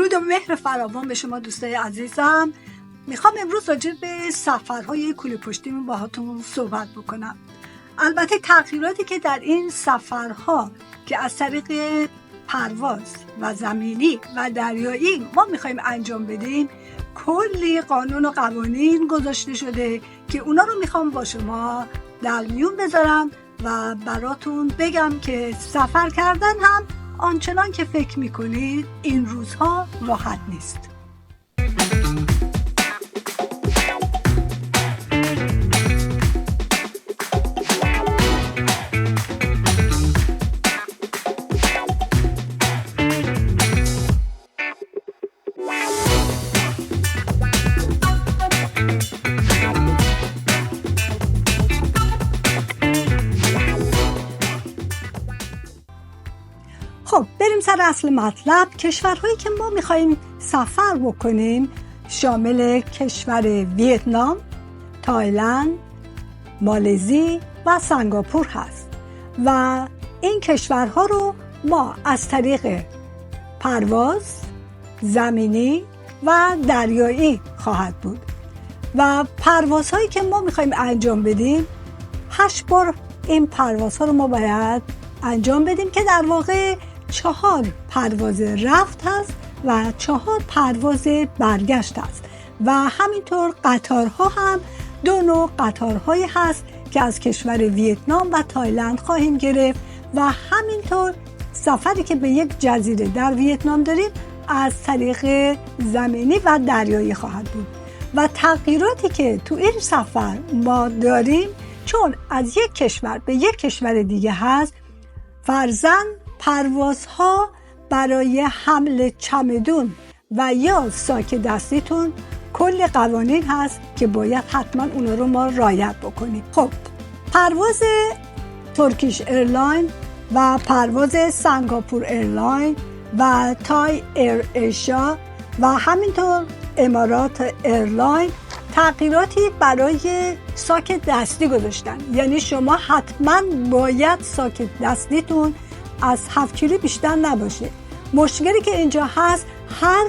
درود و مهر فراوان به شما دوستای عزیزم. میخوام امروز راجع به سفرهای کوله پشتیمون باهاتون صحبت بکنم. البته تغییراتی که در این سفرها که از طریق پرواز و زمینی و دریایی ما میخوایم انجام بدیم، کلی قانون و قوانین گذاشته شده که اونا رو میخوام با شما در میون بذارم و براتون بگم که سفر کردن هم آنچنان که فکر میکنید این روزها راحت نیست. خب بریم سر اصل مطلب. کشورهایی که ما میخواییم سفر بکنیم شامل کشور ویتنام، تایلند، مالزی و سنگاپور هست و این کشورها رو ما از طریق پرواز زمینی و دریایی خواهد بود و پروازهایی که ما میخواییم انجام بدیم 8 بار این پروازها رو ما باید انجام بدیم که در واقع 4 پرواز رفت هست و 4 پرواز برگشت هست و همینطور قطارها هم 2 نوع قطارهایی هست که از کشور ویتنام و تایلند خواهیم گرفت و همینطور سفری که به یک جزیره در ویتنام داریم از طریق زمینی و دریایی خواهد بود و تغییراتی که تو این سفر ما داریم چون از یک کشور به یک کشور دیگه هست، فرضاً پروازها برای حمل چمدون و یا ساک دستیتون کل قوانین هست که باید حتما اونا رو ما رعایت بکنیم. خب پرواز ترکیش ایرلاین و پرواز سنگاپور ایرلاین و تای ایر ایشیا و همینطور امارات ایرلاین تغییراتی برای ساک دستی گذاشتن، یعنی شما حتما باید ساک دستیتون از 7 کیلو بیشتر نباشه. مشکلی که اینجا هست هر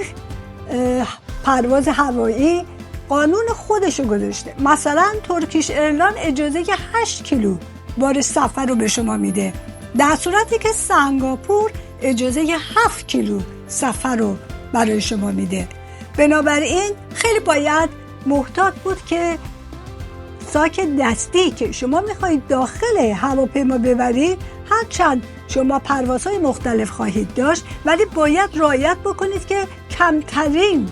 پرواز هوایی قانون خودشو گذاشته. مثلا ترکیش ایرلاین اجازه 8 کیلو بار سفر رو به شما میده، در صورتی که سنگاپور اجازه 7 کیلو سفر رو برای شما میده. بنابراین خیلی باید محتاط بود که ساک دستی که شما میخواهید داخل هواپیما ببرید، هرچند شما پروازهای مختلف خواهید داشت ولی باید رعایت بکنید که کمترین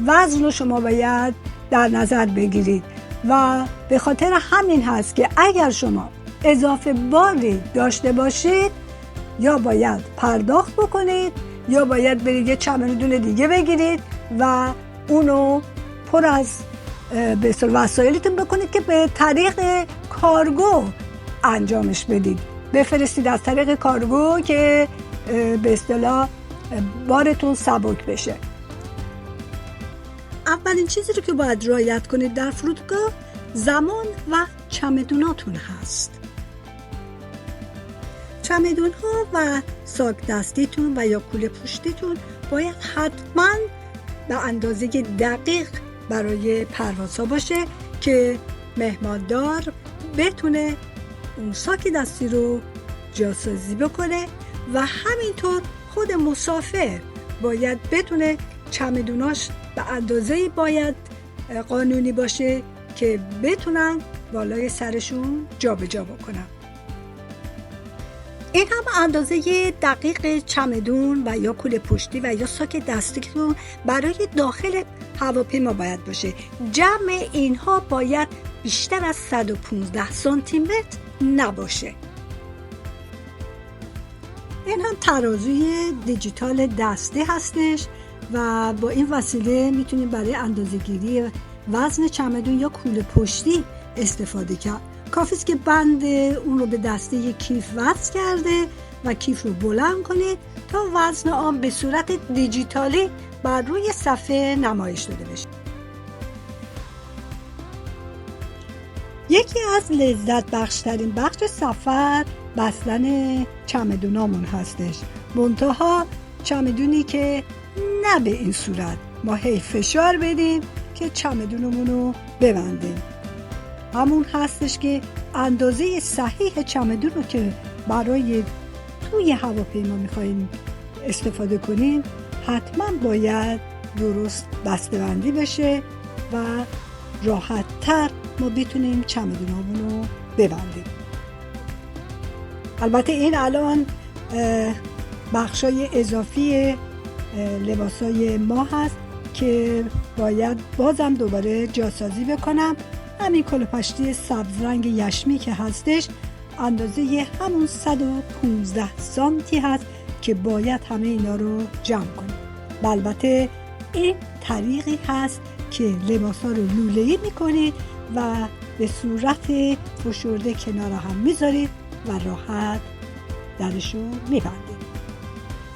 وزن رو شما باید در نظر بگیرید و به خاطر همین هست که اگر شما اضافه باری داشته باشید یا باید پرداخت بکنید یا باید برید یه چمدون دیگه بگیرید و اونو پر از به وسایلتون بکنید که به طریق کارگو انجامش بدید، بفرستید از طریق کارگو که به اصطلاح بارتون سبک بشه. اولین چیزی رو که باید رعایت کنید در فرودگاه زمان و چمدوناتون هست. چمدون‌ها و ساک دستیتون و یا کوله پشتیتون باید حتما به اندازه دقیق برای پروازها باشه که مهماندار بتونه اون ساک دستی رو جاسازی بکنه و همینطور خود مسافر باید بتونه چمدوناش به اندازه‌ای باید قانونی باشه که بتونن بالای سرشون جابجا بکنن. این هم اندازه دقیق چمدون و یا کوله پشتی و یا ساک دستیتون برای داخل هواپیما باید باشه. جمع اینها باید بیشتر از 115 سانتی متر نباشه. این هم ترازوی دیجیتال دستی هستش و با این وسیله میتونید برای اندازه‌گیری وزن چمدون یا کوله پشتی استفاده کرد. کافی است که بند اون رو به دسته یک کیف وصل کرده و کیف رو بلند کنید تا وزن آن به صورت دیجیتالی بر روی صفحه نمایش داده بشه. یکی از لذت بخشترین بخش سفر بستن چمدونامون هستش، منتها چمدونی که نه به این صورت ما هی فشار بدیم که چمدونمون رو ببندیم. همون هستش که اندازه صحیح چمدون رو که برای توی هواپیما میخواییم استفاده کنیم حتما باید درست بسته‌بندی بشه و راحت تر ما بتونیم چمدونامون رو ببندیم. البته این الان بخشای اضافی لباسای ما هست که باید بازم دوباره جاسازی بکنم. همین کلاه سبز رنگ یشمی که هستش اندازه همون 115 سانتی هست که باید همه اینا رو جمع کنیم. البته این طریقی هست که لباسا رو لوله‌ای میکنید و به صورت فشرده کنار هم میذارید و راحت درشو میبندید.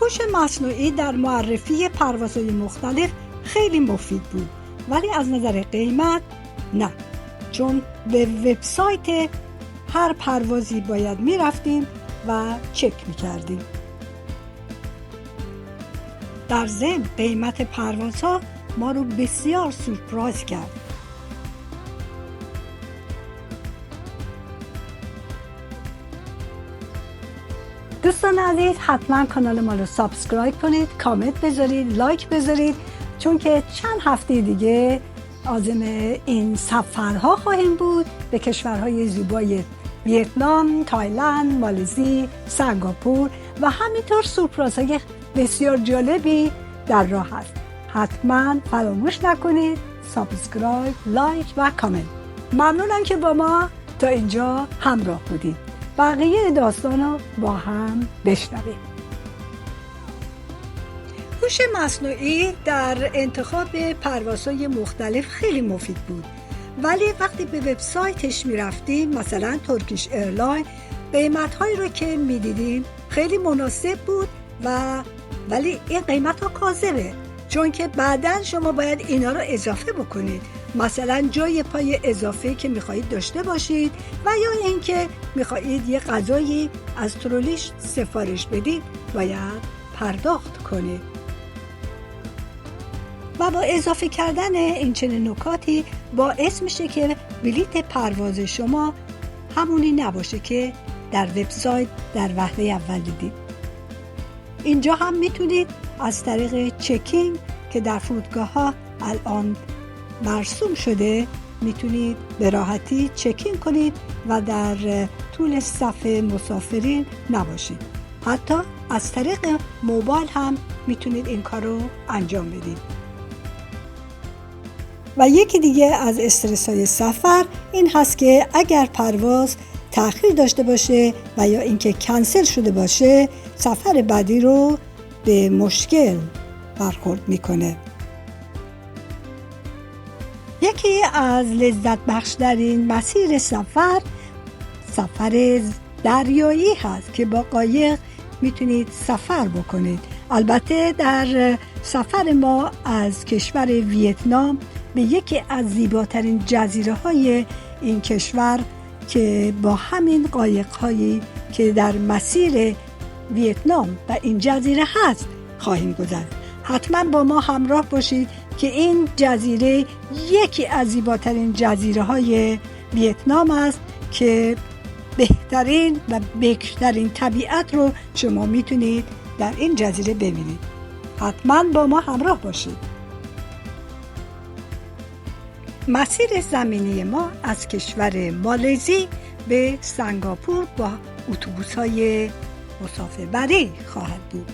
هوش مصنوعی در معرفی پروازهای مختلف خیلی مفید بود، ولی از نظر قیمت نه، چون به وبسایت هر پروازی باید میرفتیم و چک میکردیم. در ضمن قیمت پروازها ما رو بسیار سورپرایز کرد. دوستان عزیز، حتما کانال ما رو سابسکرایب کنید، کامنت بذارید، لایک بذارید، چون که چند هفته دیگه عازم این سفرها خواهیم بود به کشورهای زیبای ویتنام، تایلند، مالزی، سنگاپور و همینطور سورپرایزهای بسیار جالبی در راه هست. حتما فراموش نکنید سابسکرایب، لایک و کامنت. ممنونم که با ما تا اینجا همراه بودید. بقیه داستان رو با هم بشنویم. هوش مصنوعی در انتخاب پروازهای مختلف خیلی مفید بود، ولی وقتی به وبسایتش میرفتیم، مثلا ترکیش ایرلاین، قیمت‌هایی رو که میدیدیم خیلی مناسب بود ولی این قیمت ها کاذبه، چون که بعداً شما باید اینا رو اضافه بکنید، مثلا جای پای اضافه که میخواهید داشته باشید و یا اینکه میخواهید یه غذایی از ترولیش سفارش بدید باید پرداخت کنید. و با اضافه کردن این چنین نکاتی باعث میشه که بلیت پرواز شما همونی نباشه که در وبسایت در وهله اول دیدید. اینجا هم میتونید از طریق چکینگ که در فرودگاه ها الان مرسوم شده میتونید به راحتی چکین کنید و در طول صف مسافرین نباشید. حتی از طریق موبایل هم میتونید این کار رو انجام بدید. و یکی دیگه از استرس های سفر این هست که اگر پرواز تأخیر داشته باشه و یا اینکه کنسل شده باشه، سفر بعدی رو به مشکل برخورد میکنه. یکی از لذت بخشترین مسیر سفر دریایی هست که با قایق میتونید سفر بکنید. البته در سفر ما از کشور ویتنام به یکی از زیباترین جزیره های این کشور که با همین قایق هایی که در مسیر ویتنام و این جزیره هست خواهیم گذشت. حتما با ما همراه باشید که این جزیره یکی از زیباترین جزیره های ویتنام است که بهترین و بکرترین طبیعت رو شما میتونید در این جزیره ببینید. حتما با ما همراه باشید. مسیر زمینی ما از کشور مالزی به سنگاپور با اتوبوس‌های مسافربری خواهد بود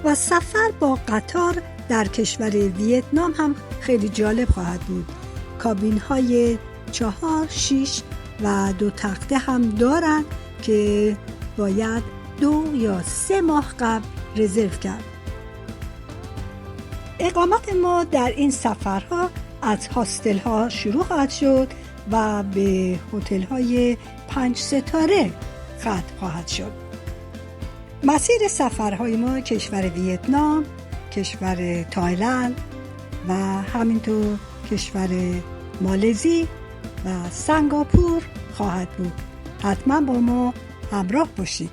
و سفر با قطار در کشور ویتنام هم خیلی جالب خواهد بود. کابین‌های 4، 6 و 2 تخته هم دارن که باید 2 یا 3 ماه قبل رزرو کرد. اقامت ما در این سفرها از هاستل ها شروع خواهد شد و به هتل های 5 ستاره ختم خواهد شد. مسیر سفرهای ما کشور ویتنام، کشور تایلند و همینطور کشور مالزی و سنگاپور خواهد بود. حتما با ما همراه باشید.